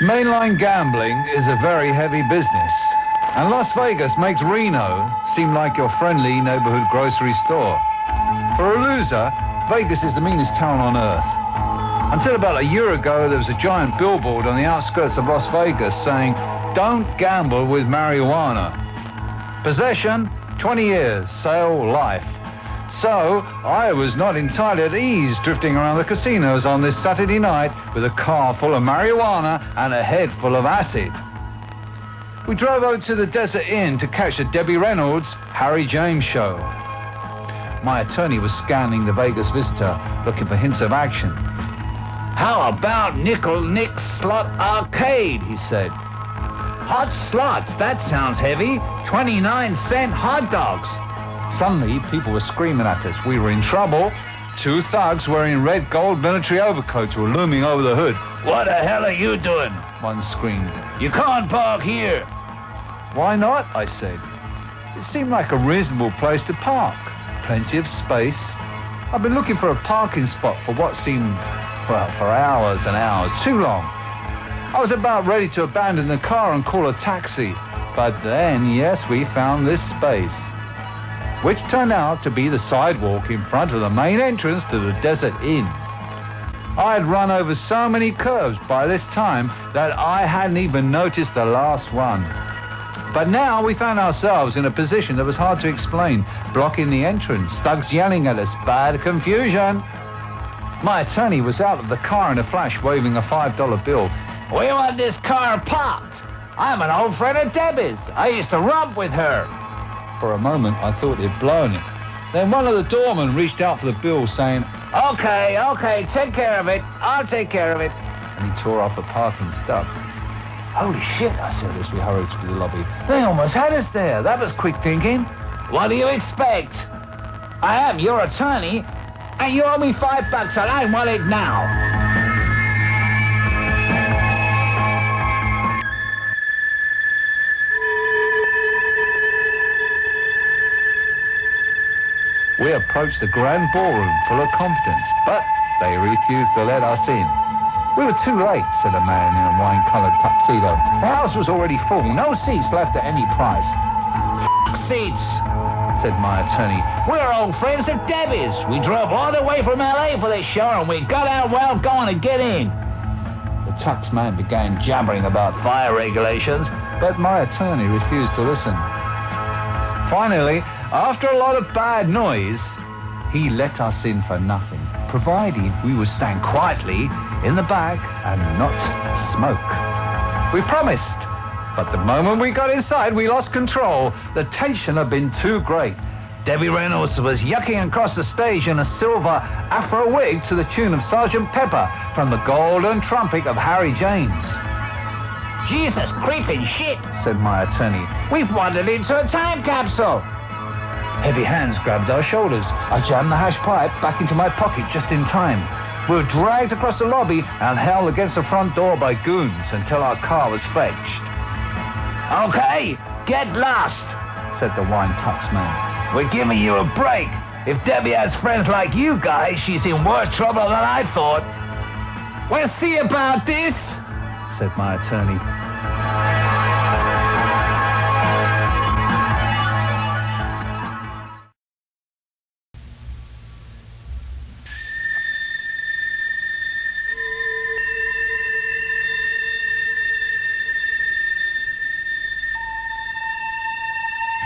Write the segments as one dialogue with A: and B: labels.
A: Mainline gambling is a very heavy business, and Las Vegas makes Reno seem like your friendly neighborhood grocery store. For a loser, Vegas is the meanest town on earth. Until about a year ago, there was a giant billboard on the outskirts of Las Vegas saying, "Don't gamble with marijuana. Possession, 20 years, sale, life." So I was not entirely at ease drifting around the casinos on this Saturday night with a car full of marijuana and a head full of acid. We drove over to the Desert Inn to catch the Debbie Reynolds Harry James show. My attorney was scanning the Vegas visitor, looking for hints of action. "How about Nickel Nick's Slot Arcade?" he said. "Hot slots, that sounds heavy. 29-cent hot dogs." Suddenly, people were screaming at us. We were in trouble. Two thugs wearing red gold military overcoats were looming over the hood. "What the hell are you doing?" one screamed. "You can't park here." "Why not?" I said. It seemed like a reasonable place to park. Plenty of space. I've been looking for a parking spot for what seemed, well, for hours and hours. Too long. I was about ready to abandon the car and call a taxi. But then, yes, we found this space, which turned out to be the sidewalk in front of the main entrance to the Desert Inn. I had run over so many curves by this time that I hadn't even noticed the last one. But now we found ourselves in a position that was hard to explain, blocking the entrance, thugs yelling at us, bad confusion. My attorney was out of the car in a flash, waving a $5 bill. "We want this car parked. I'm an old friend of Debbie's. I used to romp with her." For a moment, I thought he'd blown it. Then one of the doormen reached out for the bill, saying, Okay, take care of it. I'll take care of it." And he tore off a parking stub. "Holy shit," I said as we hurried through the lobby. "They almost had us there. That was quick thinking." "What do you expect? I am your attorney, and you owe me $5, and I want it now." We approached the grand ballroom full of confidence, but they refused to let us in. "We were too late," said a man in a wine-colored tuxedo. "The house was already full. No seats left at any price." "F*** seats," said my attorney. "We're old friends at Debbie's. We drove all the way from L.A. for this show, and we got out well going to get in." The tux man began jabbering about fire regulations, but my attorney refused to listen. Finally, after a lot of bad noise, he let us in for nothing, provided we would stand quietly in the back and not smoke. We promised, but the moment we got inside, we lost control. The tension had been too great. Debbie Reynolds was yucking across the stage in a silver afro wig to the tune of Sergeant Pepper from the Golden Trumpet of Harry James. "Jesus creeping shit," said my attorney. "We've wandered into a time capsule." Heavy hands grabbed our shoulders. I jammed the hash pipe back into my pocket just in time. We were dragged across the lobby and held against the front door by goons until our car was fetched. "Okay, get lost," said the wine tux man. "We're giving you a break. If Debbie has friends like you guys, she's in worse trouble than I thought." "We'll see about this," said my attorney.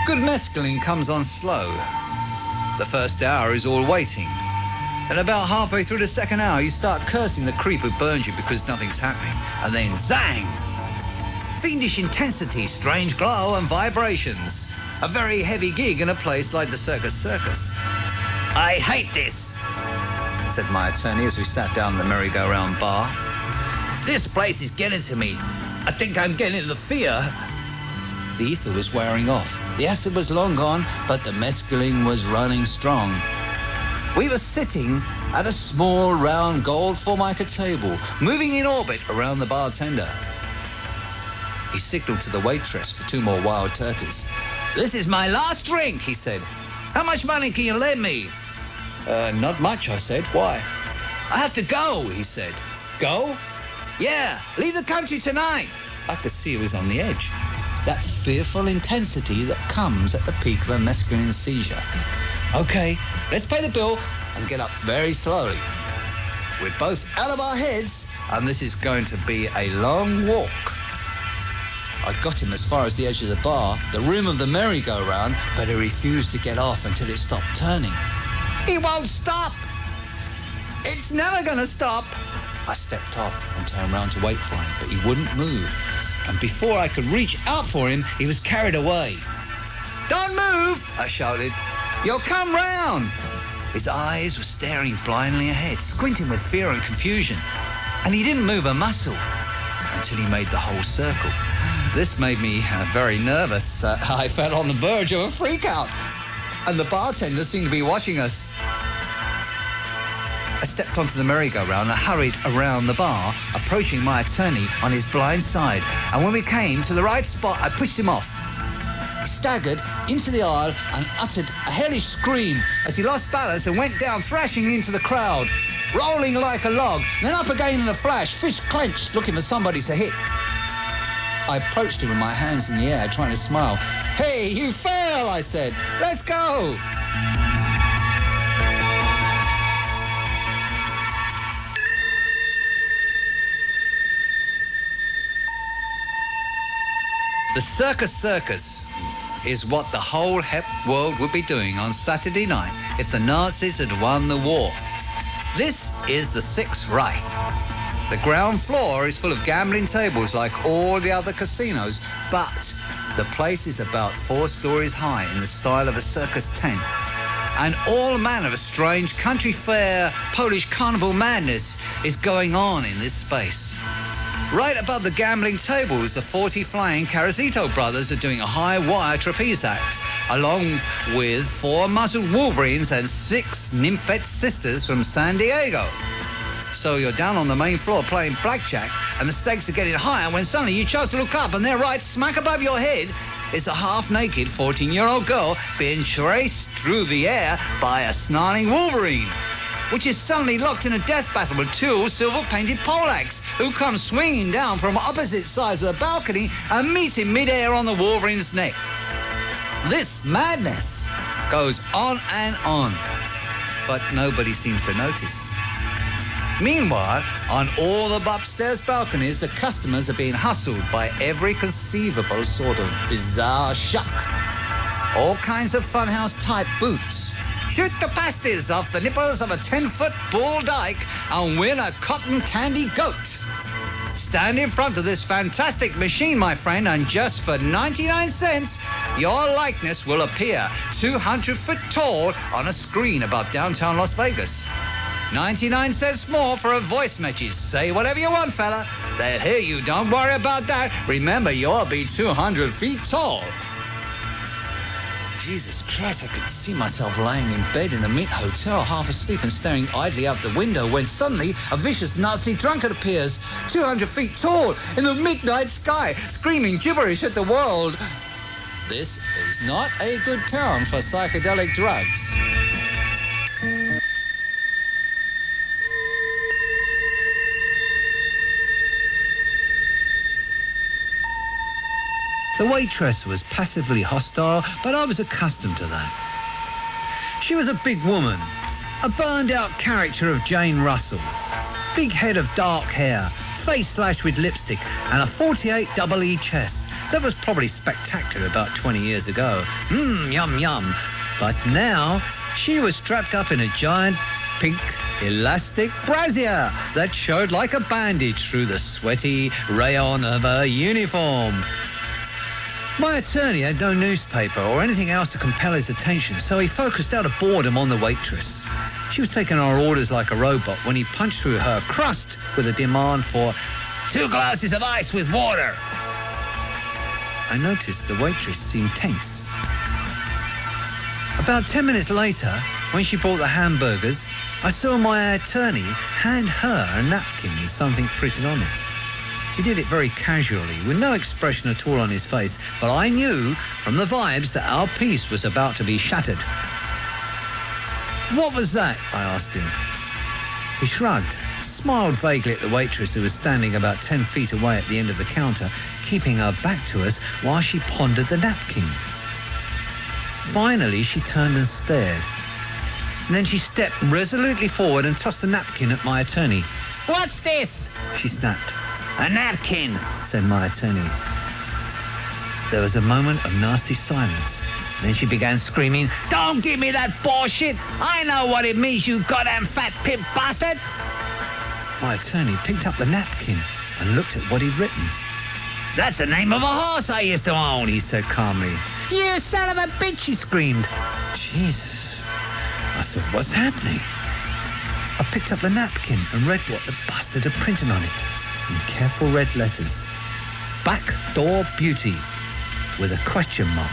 A: Good mescaline comes on slow. The first hour is all waiting. And about halfway through the second hour, you start cursing the creep who burned you because nothing's happening. And then zang! Fiendish intensity, strange glow and vibrations. A very heavy gig in a place like the Circus. "I hate this," said my attorney as we sat down in the merry-go-round bar. "This place is getting to me. I think I'm getting the fear." The ether was wearing off. The acid was long gone, but the mescaline was running strong. We were sitting at a small, round, gold formica table, moving in orbit around the bartender. He signaled to the waitress for 2 more wild turkeys. "This is my last drink," he said. "How much money can you lend me?" Not much," I said. "Why?" "I have to go," he said. "Go?"
B: Yeah, leave the country tonight. I could see he was on the edge. That fearful intensity that comes at the peak of a mescaline seizure. Okay, let's pay the bill and get up very slowly. We're both out of our heads, and this is going to be a long walk. I got him as far as the edge of the bar, the rim of the merry-go-round, but he refused to get off until it stopped turning. He won't stop! It's never gonna stop! I stepped off and turned round to wait for him, but he wouldn't move. And before I could reach out for him, he was carried away. Don't move! I shouted. You'll come round! His eyes were staring blindly ahead, squinting with fear and confusion. And he didn't move a muscle until he made the whole circle. This made me very nervous. I felt on the verge of a freak-out. And the bartender seemed to be watching us. I stepped onto the merry-go-round and hurried around the bar, approaching my attorney on his blind side. And when we came to the right spot, I pushed him off. He staggered into the aisle and uttered a hellish scream as he lost balance and went down thrashing into the crowd, rolling like a log, then up again in a flash, fist clenched, looking for somebody to hit. I approached him with my hands in the air, trying to smile. Hey, you fell, I said. Let's go. The circus is what the whole hep world would be doing on Saturday night if the Nazis had won the war. This is the Sixth Reich. The ground floor is full of gambling tables like all the other casinos, but the place is about 4 stories high in the style of a circus tent. And all manner of strange country fair, Polish carnival madness is going on in this space. Right above the gambling tables, the 40 flying Carrasito brothers are doing a high-wire trapeze act, along with 4 muzzled wolverines and 6 nymphette sisters from San Diego. So you're down on the main floor playing blackjack, and the stakes are getting higher when suddenly you chose to look up, and there, right smack above your head, is a half-naked 14-year-old girl being chased through the air by a snarling wolverine, which is suddenly locked in a death battle with 2 silver-painted poleaxes who come swinging down from opposite sides of the balcony and meet in mid-air on the wolverine's neck. This madness goes on and on, but nobody seems to notice. Meanwhile, on all the upstairs balconies, the customers are being hustled by every conceivable sort of bizarre shuck. All kinds of funhouse-type booths. Shoot the pasties off the nipples of a 10-foot bull dyke and win a cotton candy goat. Stand in front of this fantastic machine, my friend, and just for 99 cents, your likeness will appear 200 foot tall on a screen above downtown Las Vegas. 99 cents more for a voice message. Say whatever you want, fella. They'll hear you. Don't worry about that. Remember, you'll be 200 feet tall. Jesus Christ, I could see myself lying in bed in a mint hotel, half asleep and staring idly out the window when suddenly a vicious Nazi drunkard appears, 200 feet tall, in the midnight sky, screaming gibberish at the world. This is not a good town for psychedelic drugs. The waitress was passively hostile, but I was accustomed to that. She was a big woman, a burned-out character of Jane Russell. Big head of dark hair, face slashed with lipstick, and a 48 double E chest. That was probably spectacular about 20 years ago. Yum, yum. But now, she was strapped up in a giant, pink, elastic brassiere that showed like a bandage through the sweaty rayon of her uniform. My attorney had no newspaper or anything else to compel his attention, so he focused out of boredom on the waitress. She was taking our orders like a robot when he punched through her crust with a demand for 2 glasses of ice with water. I noticed the waitress seemed tense. About 10 minutes later, when she brought the hamburgers, I saw my attorney hand her a napkin with something printed on it. He did it very casually, with no expression at all on his face, but I knew from the vibes that our peace was about to be shattered. "What was that?" I asked him. He shrugged, smiled vaguely at the waitress who was standing about 10 feet away at the end of the counter, keeping her back to us while she pondered the napkin. Finally, she turned and stared. And then she stepped resolutely forward and tossed the napkin at my attorney. "What's this?" she snapped. "A napkin," said my attorney. There was a moment of nasty silence. Then she began screaming, "Don't give me that bullshit! I know what it means, you goddamn fat pimp bastard!" My attorney picked up the napkin and looked at what he'd written. "That's the name of a horse I used to own," he said calmly. "You son of a bitch," she screamed. Jesus. I thought, what's happening? I picked up the napkin and read what the bastard had printed on it in careful red letters. "Backdoor Beauty," with a question mark.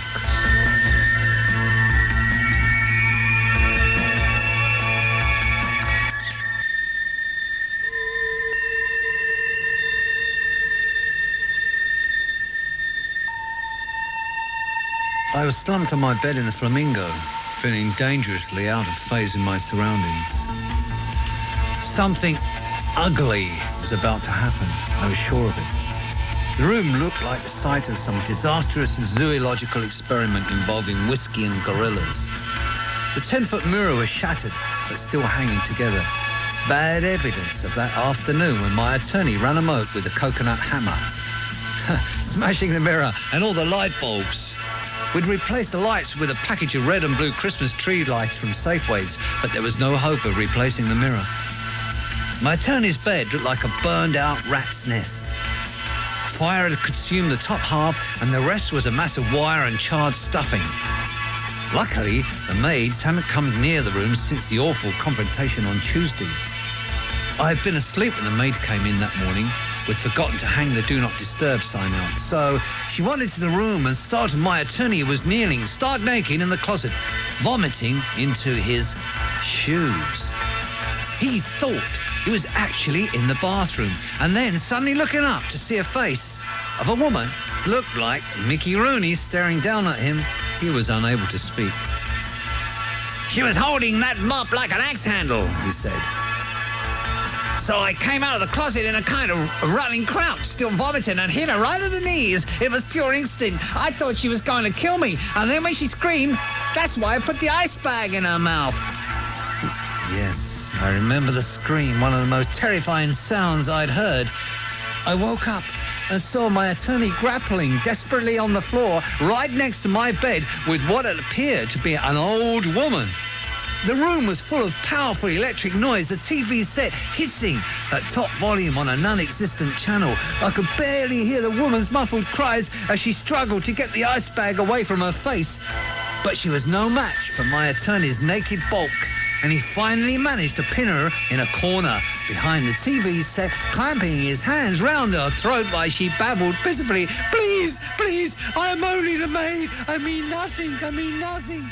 B: I was slumped on my bed in the Flamingo, feeling dangerously out of phase with my surroundings. Something ugly was about to happen. I was sure of it. The room looked like the site of some disastrous zoological experiment involving whiskey and gorillas. The 10-foot mirror was shattered, but still hanging together. Bad evidence of that afternoon when my attorney ran amok with a coconut hammer, smashing the mirror and all the light bulbs. We'd replaced the lights with a package of red and blue Christmas tree lights from Safeways, but there was no hope of replacing the mirror. My attorney's bed looked like a burned-out rat's nest. Fire had consumed the top half, and the rest was a mass of wire and charred stuffing. Luckily, the maids hadn't come near the room since the awful confrontation on Tuesday. I had been asleep when the maid came in that morning. We'd forgotten to hang the Do Not Disturb sign out, so she wandered to the room and startled my attorney, who was kneeling, stark naked in the closet, vomiting into his shoes. He thought he was actually in the bathroom, and then suddenly looking up to see a face of a woman looked like Mickey Rooney staring down at him. He was unable to speak. "She was holding that mop like an axe handle," he said. "So I came out of the closet in a kind of running crouch, still vomiting, and hit her right at the knees. It was pure instinct. I thought she was going to kill me. And then when she screamed, that's why I put the ice bag in her mouth." Yes, I remember the scream, one of the most terrifying sounds I'd heard. I woke up and saw my attorney grappling desperately on the floor right next to my bed with what had appeared to be an old woman. The room was full of powerful electric noise, the TV set hissing at top volume on a non-existent channel. I could barely hear the woman's muffled cries as she struggled to get the ice bag away from her face. But she was no match for my attorney's naked bulk, and he finally managed to pin her in a corner behind the TV set, clamping his hands round her throat while she babbled pitifully, "Please, please, I am only the maid. I mean nothing, I mean nothing."